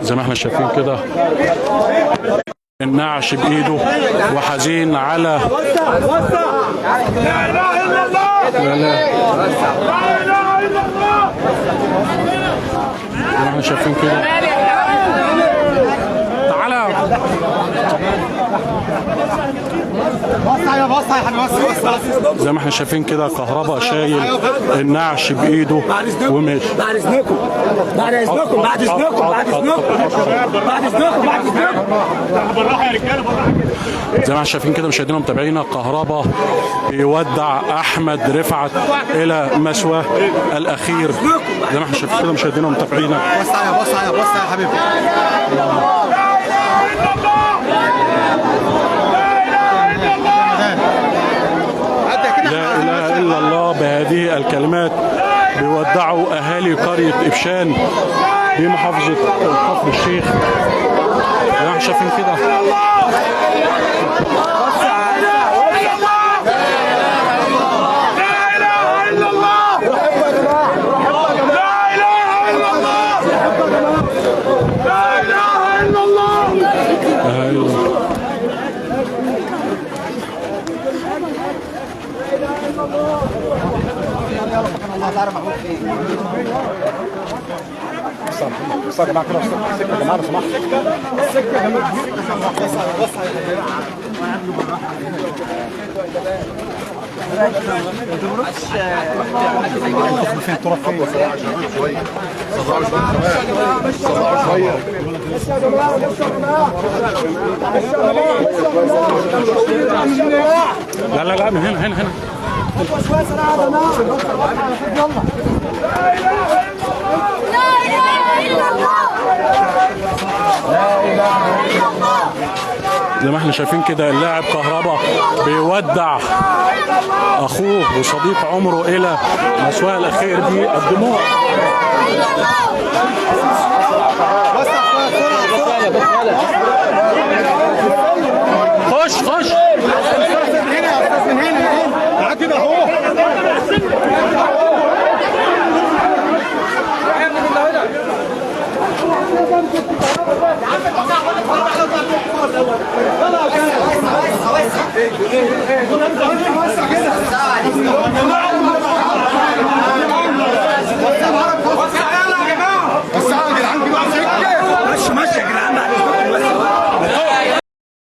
زي ما احنا شايفين كده النعش بايده وحزين على لا اله الا الله لا اله الا الله. زي ما احنا شايفين كده تعالى زي ما احنا شايفين كده كهرباء شايل النعش بايده وماشي. بعد اذنكم بعد اذنكم بعد اذنكم بعد اذنكم بعد اذنكم بعد اذنكم بالراحه يا رجاله بالراحه كده. زي ما احنا شايفين كده مشاهدينا ومتابعينا كهرباء بيودع احمد رفعت الى مسواه الاخير. زي ما احنا شايفين كده مشاهدينا ومتابعينا. بص يا حبيبي. لا اله الا الله. بهذه الكلمات بيودعوا اهالي قريه ابشان بمحافظه كفر الشيخ. زي ما احنا شايفين كده بص يا جماعه كده السكه يا جماعه لو سمحت السكه يا جماعه بص فين تروح فين شويه لا من هنا زي ما احنا شايفين كده اللاعب كهرباء بيودع اخوه وصديق عمره الى مسواه الاخير بالدموع. خش من هنا تعال كده اهو.